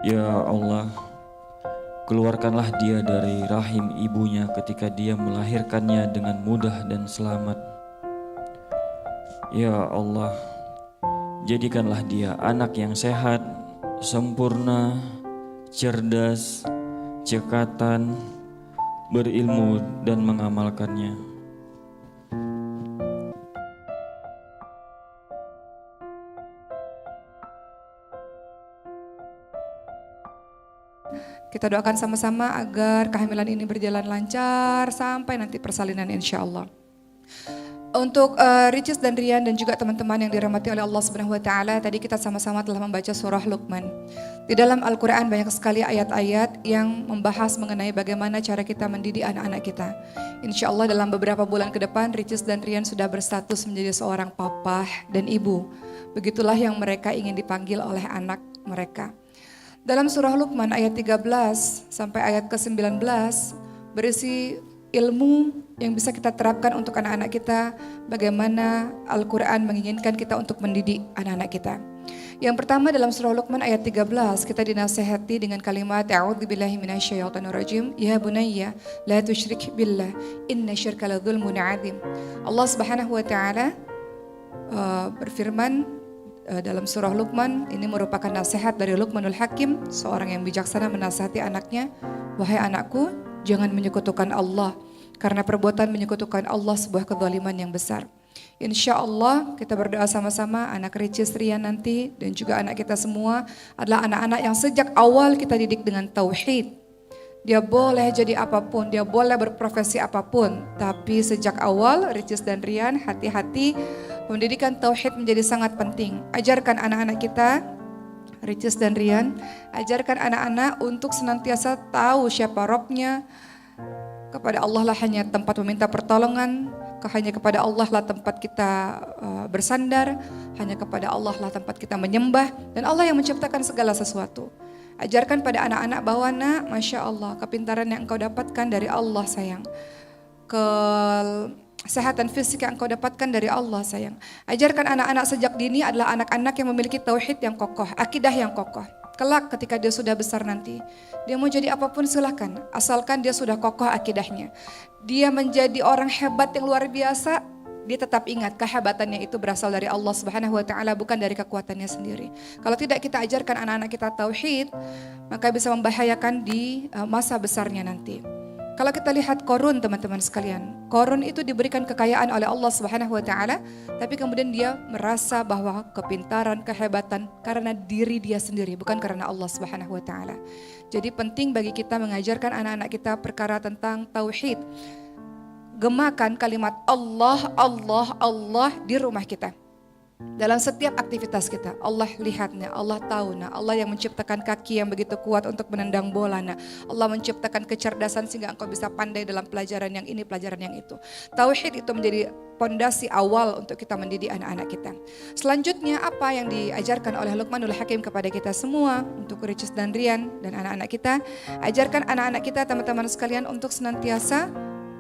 Ya Allah, keluarkanlah dia dari rahim ibunya ketika dia melahirkannya dengan mudah dan selamat. Ya Allah, jadikanlah dia anak yang sehat, sempurna, cerdas, cekatan, berilmu dan mengamalkannya. Kita doakan sama-sama agar kehamilan ini berjalan lancar sampai nanti persalinan insya Allah. Untuk Ricis dan Rian dan juga teman-teman yang dirahmati oleh Allah Subhanahu wa taala, tadi kita sama-sama telah membaca surah Luqman. Di dalam Al-Qur'an banyak sekali ayat-ayat yang membahas mengenai bagaimana cara kita mendidik anak-anak kita. Insya Allah dalam beberapa bulan ke depan Ricis dan Rian sudah berstatus menjadi seorang papa dan ibu. Begitulah yang mereka ingin dipanggil oleh anak mereka. Dalam surah Luqman ayat 13 sampai ayat ke-19 berisi ilmu yang bisa kita terapkan untuk anak-anak kita, bagaimana Al-Quran menginginkan kita untuk mendidik anak-anak kita. Yang pertama dalam surah Luqman ayat 13 kita dinasihati dengan kalimat A'udzubillahi minasyaitonirrajim, ya bunayya la tusyrik billah inna syirka la dzulmun 'adzim. Allah Subhanahu wa taala berfirman dalam surah Luqman, ini merupakan nasihat dari Luqmanul Hakim, seorang yang bijaksana menasihati anaknya, wahai anakku, jangan menyekutukan Allah, karena perbuatan menyekutukan Allah sebuah kezaliman yang besar. Insya Allah kita berdoa sama-sama, anak Ricis Rian nanti dan juga anak kita semua adalah anak-anak yang sejak awal kita didik dengan tauhid. Dia boleh jadi apapun, dia boleh berprofesi apapun, tapi sejak awal Ricis dan Rian hati-hati, pendidikan tauhid menjadi sangat penting. Ajarkan anak-anak kita, Ricis dan Rian, ajarkan anak-anak untuk senantiasa tahu siapa Robnya. Kepada Allah lah hanya tempat meminta pertolongan, hanya kepada Allah lah tempat kita bersandar, hanya kepada Allah lah tempat kita menyembah, dan Allah yang menciptakan segala sesuatu. Ajarkan pada anak-anak bahwa nak, Masya Allah, kepintaran yang engkau dapatkan dari Allah sayang. Kesehatan fisik yang engkau dapatkan dari Allah sayang. Ajarkan anak-anak sejak dini adalah anak-anak yang memiliki tauhid yang kokoh, akidah yang kokoh. Kelak ketika dia sudah besar nanti, dia mau jadi apapun silakan, asalkan dia sudah kokoh akidahnya. Dia menjadi orang hebat yang luar biasa, dia tetap ingat kehebatannya itu berasal dari Allah Subhanahu wa taala, bukan dari kekuatannya sendiri. Kalau tidak kita ajarkan anak-anak kita tauhid, maka bisa membahayakan di masa besarnya nanti. Kalau kita lihat Qarun teman-teman sekalian, Qarun itu diberikan kekayaan oleh Allah Subhanahu wa taala, tapi kemudian dia merasa bahwa kepintaran, kehebatan karena diri dia sendiri, bukan karena Allah Subhanahu wa taala. Jadi penting bagi kita mengajarkan anak-anak kita perkara tentang tauhid. Gemakan kalimat Allah, Allah, Allah di rumah kita. Dalam setiap aktivitas kita, Allah lihatnya, Allah tahu, Allah yang menciptakan kaki yang begitu kuat untuk menendang bola, Allah menciptakan kecerdasan sehingga engkau bisa pandai dalam pelajaran yang ini, pelajaran yang itu. Tauhid itu menjadi pondasi awal untuk kita mendidik anak-anak kita. Selanjutnya apa yang diajarkan oleh Luqmanul Hakim kepada kita semua, untuk Ricis dan Rian dan anak-anak kita, ajarkan anak-anak kita teman-teman sekalian untuk senantiasa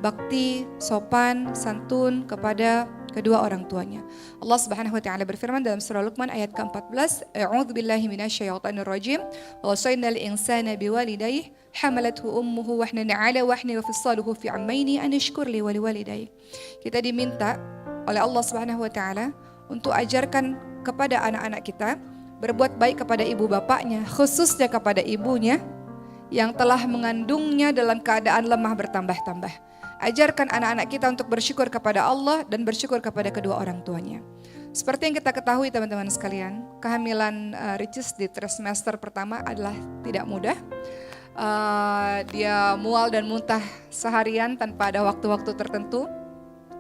bakti, sopan, santun kepada kedua orang tuanya. Allah Subhanahu wa taala berfirman dalam surah Luqman ayat ke-14, A'udzubillahi minasyaitonirrajim. Wa wasaynal insana biwalidayhi hamalathu ummuhu wahnan 'ala wahnin wa fisaluhu fi 'amaini an yashkur li wa liwalidayhi. Kita diminta oleh Allah Subhanahu wa taala untuk ajarkan kepada anak-anak kita berbuat baik kepada ibu bapaknya, khususnya kepada ibunya yang telah mengandungnya dalam keadaan lemah bertambah-tambah. Ajarkan anak-anak kita untuk bersyukur kepada Allah dan bersyukur kepada kedua orang tuanya. Seperti yang kita ketahui teman-teman sekalian, kehamilan Ricis di trimester pertama adalah tidak mudah. Dia mual dan muntah seharian tanpa ada waktu-waktu tertentu.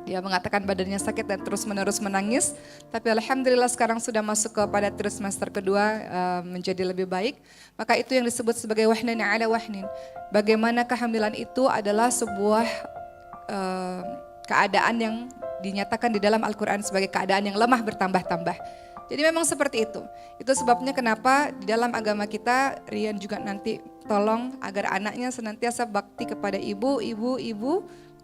Dia mengatakan badannya sakit dan terus-menerus menangis. Tapi alhamdulillah sekarang sudah masuk kepada trimester kedua, menjadi lebih baik. Maka itu yang disebut sebagai wahnin 'ala wahnin. Bagaimana kehamilan itu adalah sebuah keadaan yang dinyatakan di dalam Al-Quran sebagai keadaan yang lemah bertambah-tambah. Jadi memang seperti itu. Itu sebabnya kenapa di dalam agama kita, Rian juga nanti tolong agar anaknya senantiasa bakti kepada ibu,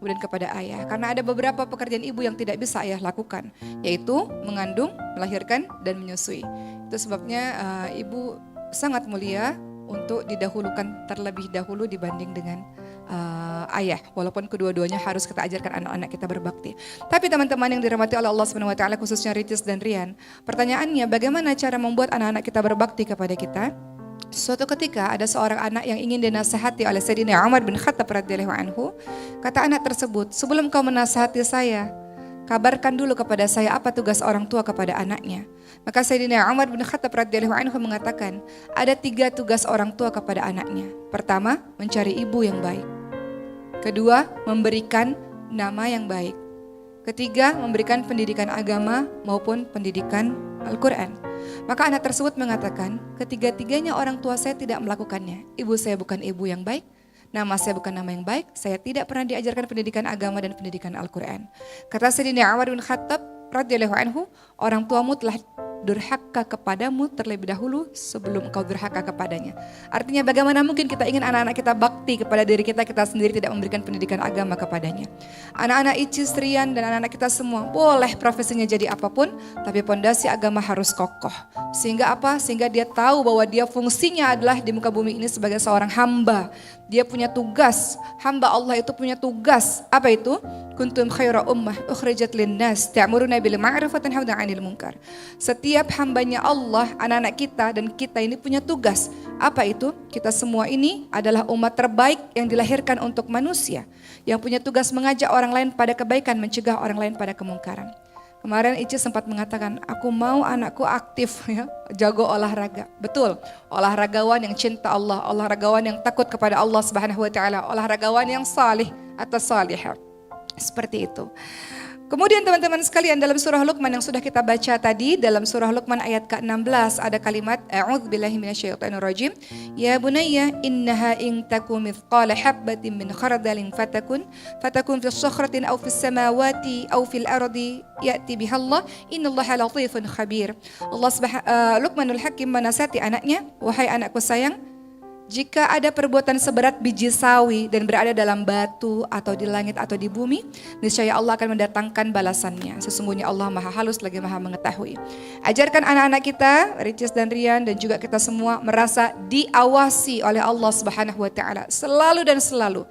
kemudian kepada ayah. Karena ada beberapa pekerjaan ibu yang tidak bisa ayah lakukan, yaitu mengandung, melahirkan, dan menyusui. Itu sebabnya ibu sangat mulia untuk didahulukan terlebih dahulu dibanding dengan ayah, walaupun kedua-duanya harus kita ajarkan anak-anak kita berbakti. Tapi teman-teman yang dirahmati oleh Allah Subhanahu wa taala, khususnya Ricis dan Rian, pertanyaannya bagaimana cara membuat anak-anak kita berbakti kepada kita? Suatu ketika ada seorang anak yang ingin dinasihati oleh Sayyidina Umar bin Khattab radhiyallahu anhu. Kata anak tersebut, "Sebelum kau menasihati saya, kabarkan dulu kepada saya apa tugas orang tua kepada anaknya." Maka Sayyidina Umar bin Khattab radhiyallahu anhu mengatakan, ada 3 tugas orang tua kepada anaknya. Pertama, mencari ibu yang baik. Kedua, memberikan nama yang baik. Ketiga, memberikan pendidikan agama maupun pendidikan Al-Quran. Maka anak tersebut mengatakan, ketiga-tiganya orang tua saya tidak melakukannya. Ibu saya bukan ibu yang baik, nama saya bukan nama yang baik, saya tidak pernah diajarkan pendidikan agama dan pendidikan Al-Quran. Kata Sayyidina Umar bin Khattab radhiyallahu anhu, orang tuamu telah durhaka kepadamu terlebih dahulu sebelum engkau durhaka kepadanya. Artinya bagaimana mungkin kita ingin anak-anak kita bakti kepada diri kita sendiri tidak memberikan pendidikan agama kepadanya. Anak-anak Icis, Rian dan anak-anak kita semua boleh profesinya jadi apapun, tapi pondasi agama harus kokoh. Sehingga apa? Sehingga dia tahu bahwa dia fungsinya adalah di muka bumi ini sebagai seorang hamba. Dia punya tugas, hamba Allah itu punya tugas. Apa itu? Kuntum khaira ummah ukhrijat linnas ta'muruna bil ma'ruf wa tanhauna 'anil munkar. Setiap hambanya Allah, anak-anak kita dan kita ini punya tugas. Apa itu? Kita semua ini adalah umat terbaik yang dilahirkan untuk manusia, yang punya tugas mengajak orang lain pada kebaikan, mencegah orang lain pada kemungkaran. Kemarin Ici sempat mengatakan, aku mau anakku aktif, ya, jago olahraga. Betul, olahragawan yang cinta Allah, olahragawan yang takut kepada Allah Subhanahu wa taala, olahragawan yang salih atau salihah. Seperti itu. Kemudian teman-teman sekalian, dalam surah Luqman yang sudah kita baca tadi, dalam surah Luqman ayat ke-16 ada kalimat a'udzubillahi minasyaitonirrajim. Ya bunayya innaha in takum mithqala habbatin min khardalin fatakun fis sakhratin aw fis samawati aw fil ardi ya'ti bihallah innallaha latifun khabir. Luqmanul Hakim menasihati anaknya, wahai anakku sayang, jika ada perbuatan seberat biji sawi dan berada dalam batu atau di langit atau di bumi, niscaya Allah akan mendatangkan balasannya. Sesungguhnya Allah Maha Halus lagi Maha Mengetahui. Ajarkan anak-anak kita, Ricis dan Rian dan juga kita semua merasa diawasi oleh Allah Subhanahu wa taala selalu dan selalu.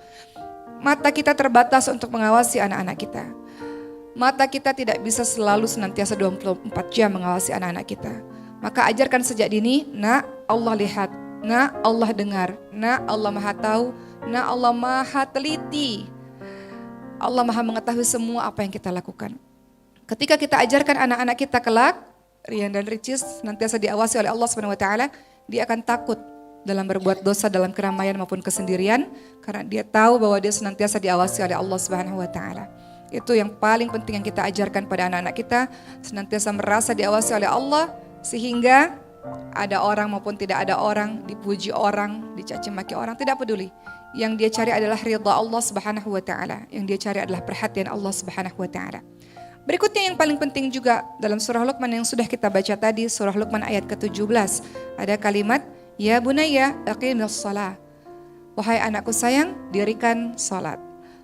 Mata kita terbatas untuk mengawasi anak-anak kita. Mata kita tidak bisa selalu senantiasa 24 jam mengawasi anak-anak kita. Maka ajarkan sejak dini, nak, Allah lihat. Nah, Allah dengar. Nah, Allah Maha tahu. Nah, Allah Maha teliti. Allah Maha mengetahui semua apa yang kita lakukan. Ketika kita ajarkan anak-anak kita kelak, Rian dan Ricis senantiasa diawasi oleh Allah Subhanahu wa taala, dia akan takut dalam berbuat dosa dalam keramaian maupun kesendirian karena dia tahu bahwa dia senantiasa diawasi oleh Allah Subhanahu wa taala. Itu yang paling penting yang kita ajarkan pada anak-anak kita, senantiasa merasa diawasi oleh Allah sehingga ada orang maupun tidak ada orang, dipuji orang, dicaci maki orang, tidak peduli. Yang dia cari adalah ridha Allah Subhanahu wa taala. Yang dia cari adalah perhatian Allah Subhanahu wa taala. Berikutnya yang paling penting juga dalam surah Luqman yang sudah kita baca tadi, surah Luqman ayat ke-17, ada kalimat ya bunayya aqimis shalah. Wahai anakku sayang, dirikan salat.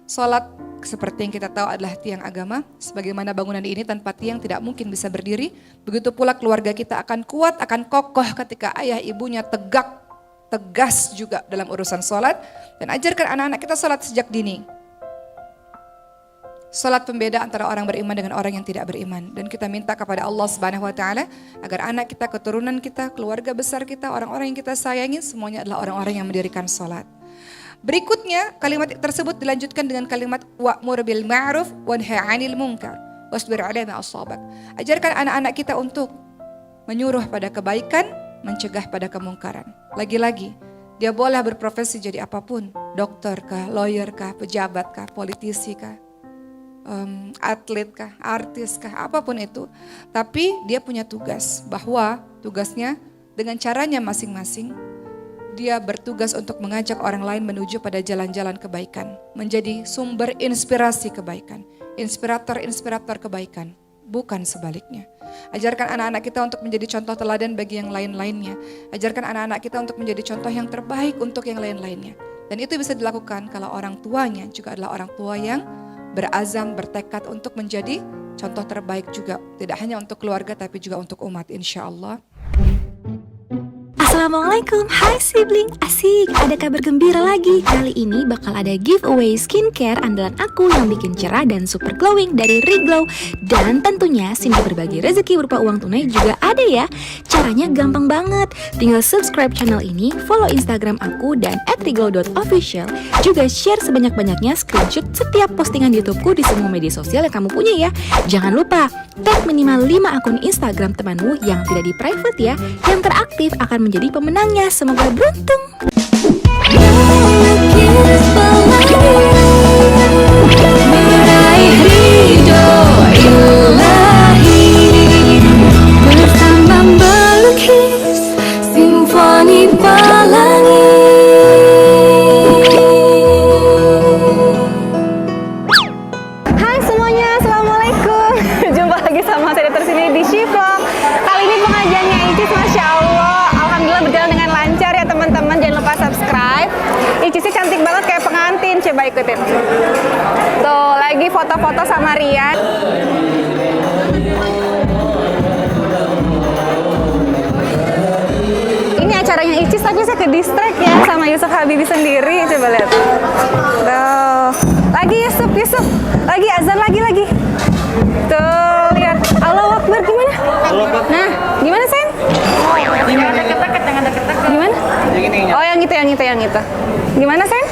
Salat seperti yang kita tahu adalah tiang agama. Sebagaimana bangunan ini tanpa tiang tidak mungkin bisa berdiri. Begitu pula keluarga kita akan kuat, akan kokoh ketika ayah ibunya tegas juga dalam urusan salat. Dan ajarkan anak-anak kita salat sejak dini. Salat pembeda antara orang beriman dengan orang yang tidak beriman. Dan kita minta kepada Allah Subhanahu wa taala agar anak kita, keturunan kita, keluarga besar kita, orang-orang yang kita sayangi semuanya adalah orang-orang yang mendirikan salat. Berikutnya kalimat tersebut dilanjutkan dengan kalimat wa'mur bil ma'ruf wanha 'anil munkar wasbir 'ala ma asabak. Ajarkan anak-anak kita untuk menyuruh pada kebaikan, mencegah pada kemungkaran. Lagi-lagi, dia boleh berprofesi jadi apapun, dokter kah, lawyer kah, pejabat kah, politisi kah, atlet kah, artis kah, apapun itu. Tapi dia punya tugas, bahwa tugasnya dengan caranya masing-masing, dia bertugas untuk mengajak orang lain menuju pada jalan-jalan kebaikan. Menjadi sumber inspirasi kebaikan. Inspirator-inspirator kebaikan. Bukan sebaliknya. Ajarkan anak-anak kita untuk menjadi contoh teladan bagi yang lain-lainnya. Ajarkan anak-anak kita untuk menjadi contoh yang terbaik untuk yang lain-lainnya. Dan itu bisa dilakukan kalau orang tuanya juga adalah orang tua yang berazam, bertekad untuk menjadi contoh terbaik juga. Tidak hanya untuk keluarga tapi juga untuk umat, insya Allah. Assalamualaikum, hai sibling. Asik, ada kabar gembira lagi. Kali ini bakal ada giveaway skincare andalan aku yang bikin cerah dan super glowing dari Reglow. Dan tentunya sini berbagi rezeki berupa uang tunai juga ada ya. Caranya gampang banget. Tinggal subscribe channel ini, follow Instagram aku dan @reglow.official. Juga share sebanyak-banyaknya screenshot setiap postingan YouTubeku di semua media sosial yang kamu punya ya. Jangan lupa tag minimal 5 akun Instagram temanmu yang tidak di private ya. Yang teraktif akan menjadi pemenangnya. Semoga beruntung. Meraih ridho ilahi bersama melukis simfoni pelangi. Hai semuanya, assalamualaikum. Jumpa lagi sama saya Dr. Sini di Shivlog. Kali ini pengajiannya Icis, masya Allah, alhamdulillah berjalan dengan lancar ya teman-teman. Jangan lupa subscribe. Icisnya cantik banget kayak pengantin, coba ikutin. Tuh lagi foto-foto sama Rian. Ini acaranya Icis tapi saya ke distract ya sama Yusuf Habibi sendiri. Coba lihat. Tuh. Lagi Yusuf. Lagi azan lagi. Tuh, lihat. Allahu Akbar gimana? Nah, gimana, Sen? Jangan deket-deket. Gimana? Oh, yang itu. Gimana, Sen?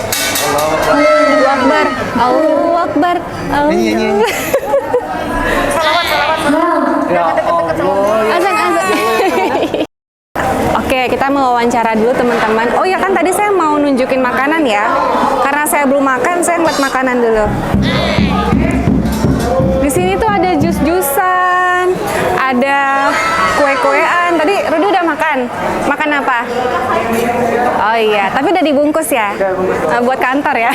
Allahu Akbar. Allahu Akbar. Azan. Oke, kita mau wawancara dulu teman-teman. Oh ya kan tadi saya mau nunjukin makanan ya. Karena saya belum makan, saya ngeliat makanan dulu. Di sini tuh ada jus-jusan, ada kue-kuean. Tadi Rudy udah makan. Makan apa? Oh iya, tapi udah dibungkus ya? Buat kantor ya?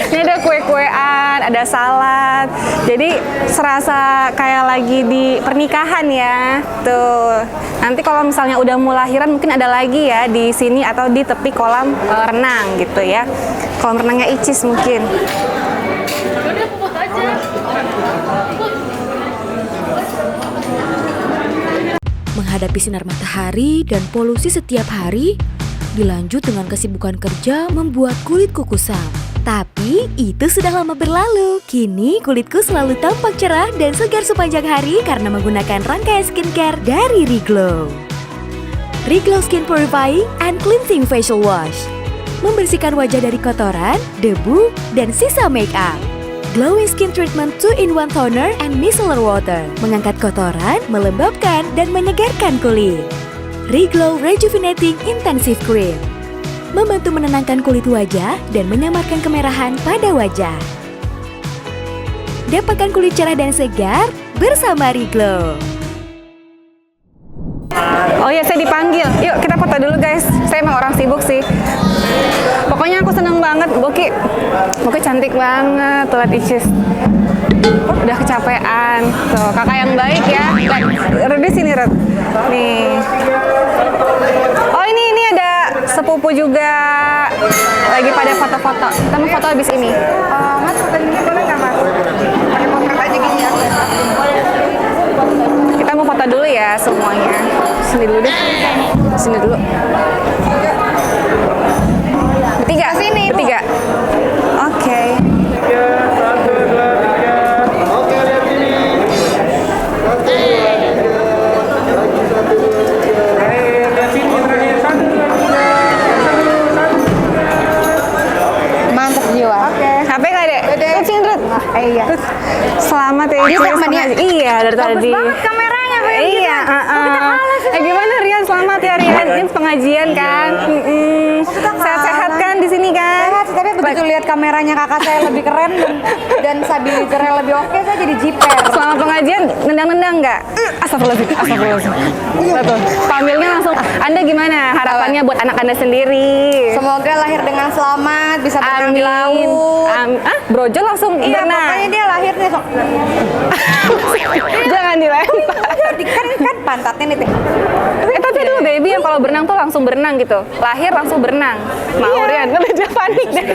Ini ada kue-kuean, ada salad. Jadi serasa kayak lagi di pernikahan ya. Tuh. Nanti kalau misalnya udah mau lahiran mungkin ada lagi ya di sini atau di tepi kolam renang gitu ya. Kolam renangnya Icis mungkin. Menghadapi sinar matahari dan polusi setiap hari, dilanjut dengan kesibukan kerja membuat kulitku kusam. Tapi itu sudah lama berlalu. Kini kulitku selalu tampak cerah dan segar sepanjang hari karena menggunakan rangkaian skincare dari Reglow. Reglow Skin Purifying and Cleansing Facial Wash membersihkan wajah dari kotoran, debu, dan sisa make up. Glowing Skin Treatment 2-in-1 Toner and Micellar Water mengangkat kotoran, melembabkan, dan menyegarkan kulit. Reglow Rejuvenating Intensive Cream membantu menenangkan kulit wajah dan menyamarkan kemerahan pada wajah. Dapatkan kulit cerah dan segar bersama Reglow. Oh ya, saya dipanggil. Yuk kita foto dulu guys. Saya emang orang sibuk sih. Pokoknya aku seneng banget. Boki cantik banget. Tuh lihat Icis. Udah kecapean. Tuh kakak yang baik ya. Rudy sini Rud. Nih. Oh ini ada sepupu juga. Lagi pada foto-foto. Kita mau foto habis ini. Mas foto ini boleh nggak Mas? Pakai potret aja gini ya. Kita mau foto dulu ya semuanya. Sini dulu deh. Sini dulu. Bertiga? Sini. Bertiga. Oke. Mantap jiwa. Oke. HP nggak dek? Kucing Rut. Iya. Selamat ya. Iya dari tadi. Bagus banget kameranya. Iya. Gimana Rian? Selamat ya Rian. Ini pengajian kan? Sehat-sehat kan di sini kan? Sehat, tapi begitu lihat kameranya kakak saya lebih keren dan stabilizernya lebih oke, saya jadi jiper. Selama pengajian nendang-nendang nggak? Astagfirullahaladzim. Tuh, panggilnya langsung. Anda gimana? harapannya buat anak Anda sendiri. Semoga lahir dengan selamat, bisa berenang di laut. Brojol langsung Iya, berenang. pokoknya dia lahir nih. Jangan dilempar. kan pantatnya nih teh. Tapi dulu baby yang kalau berenang tuh langsung berenang gitu. Lahir langsung berenang. Mau Rian, kan aja panik deh.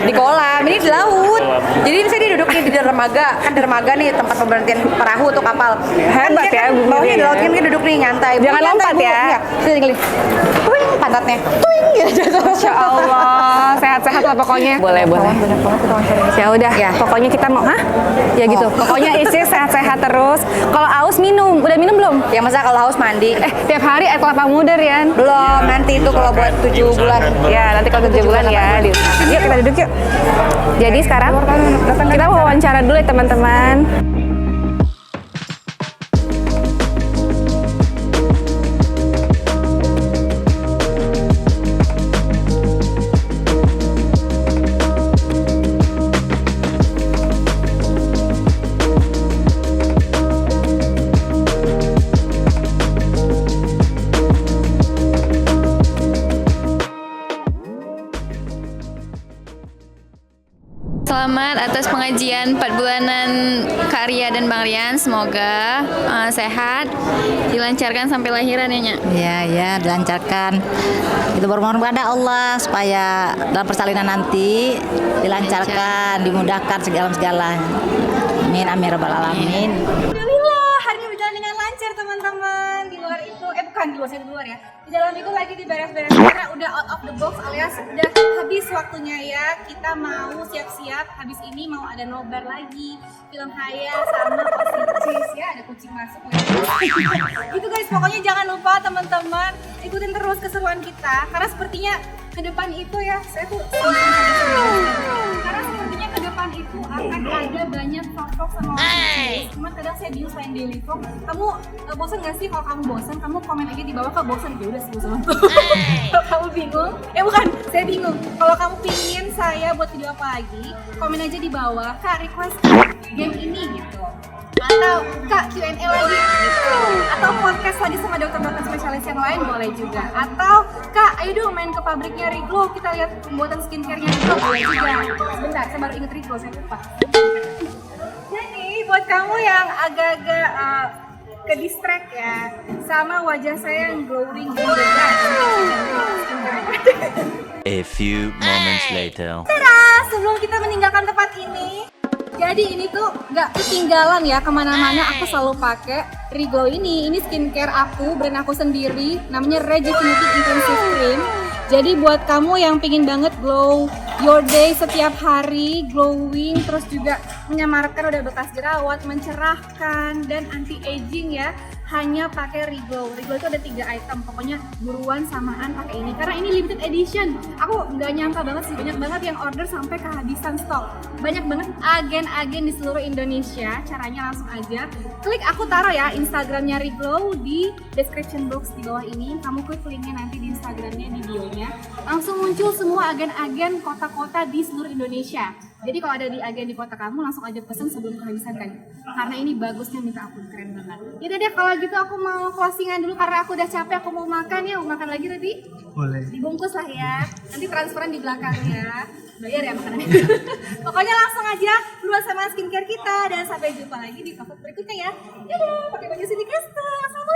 Di kolam, ini di laut. Jadi ini saya duduk nih di dermaga. Kan dermaga nih tempat pemberhentian perahu atau kapal. Hebat Kan dia ya, Bu bawahnya di Dede. laut, kan dia duduk nih nyantai. Bu, Jangan nyantai, lompat Bu. ya. Iya, sini gini. Tuing, pantatnya. Tuing gitu. Masya Allah, sehat-sehat lah pokoknya. Boleh. Ya udah, pokoknya kita mau, ya gitu. Pokoknya isi sehat-sehat terus. Kalau aus minum, udah minum belum? Ya masa kalau haus mandi? Tiap hari air kelapa muda Rian. Belum, nanti itu kalau buat 7 bulan. Ya, nanti kalau 7 bulan ya diusahakan. Yuk kita duduk yuk. Jadi sekarang kita mau wawancara dulu ya teman-teman. Selamat atas pengajian 4 bulanan Kak Ria dan Bang Rian. Semoga sehat, dilancarkan sampai lahiran ya, Nyak. Ya, dilancarkan. Itu bermohon kepada Allah supaya dalam persalinan nanti dilancarkan, dimudahkan segala-segala. Amin, amin, rabbal alamin. Alhamdulillah, hari ini berjalan dengan lancar teman-teman. Di luar itu, bukan di luar ya. Di dalam itu lagi diberes-beres karena udah out of the box alias udah habis waktunya ya. Kita mau siap-siap, habis ini mau ada nobar lagi. Film Haya sama Osis ya, ada kucing masuk. Gitu guys, pokoknya jangan lupa teman-teman ikutin terus keseruan kita karena sepertinya ke depan itu ya, saya tuh karena sepertinya ke depan itu akan ada banyak vlog sama Osis. Cuma kadang saya bingung selain daily vlog, kamu bosan gak sih? Kalau kamu bosan, kamu komen aja di bawah kalau bosan ya udah sih bosan nonton. Kalau kamu bingung, bukan, saya bingung. Kalau kamu pingin saya buat video apa lagi, komen aja di bawah, Kak request game ini gitu. Atau Kak Q&A lagi gitu. Atau podcast lagi sama dokter-dokter spesialis yang lain boleh juga. Atau Kak ayo dong main ke pabriknya Riglo, kita lihat pembuatan skincare-nya Riglo boleh juga. Sebentar, saya baru inget Riglo, saya lupa. Jadi buat kamu yang agak-agak ke distract ya sama wajah saya yang glowing gitu kan. A few moments later. Tada! Sebelum kita meninggalkan tempat ini, jadi ini tuh nggak ketinggalan ya kemana-mana. Aku selalu pakai Riglo ini. Ini skincare aku, brand aku sendiri. Namanya Rejuvenating Intensive Cream. Jadi buat kamu yang pingin banget glow your day setiap hari, glowing, terus juga menyamarkan udah bekas jerawat, mencerahkan dan anti aging ya. Hanya pakai Riglo. Riglo itu ada 3 item. Pokoknya buruan samaan pakai ini karena ini limited edition. Aku nggak nyangka banget sih, banyak banget yang order sampai kehabisan stok. Banyak banget agen-agen di seluruh Indonesia. Caranya langsung aja klik, aku taruh ya Instagramnya Riglo di description box di bawah ini. Kamu klik linknya nanti di Instagramnya di bio-nya. Langsung muncul semua agen-agen kota-kota di seluruh Indonesia. Jadi kalau ada di agen di kota kamu langsung aja pesen sebelum kehabisan kan. Karena ini bagusnya minta ampun, keren banget. Yaudah deh kalau gitu aku mau closingan dulu karena aku udah capek, aku mau makan ya. Mau makan lagi Rudi? Boleh. Dibungkus lah ya. Nanti transferan di belakang ya. Bayar ya makanannya. Pokoknya langsung aja duluan sama skincare kita dan sampai jumpa lagi di vlog berikutnya ya. Dadah, pakai baju Cindy Castle. Assalamualaikum.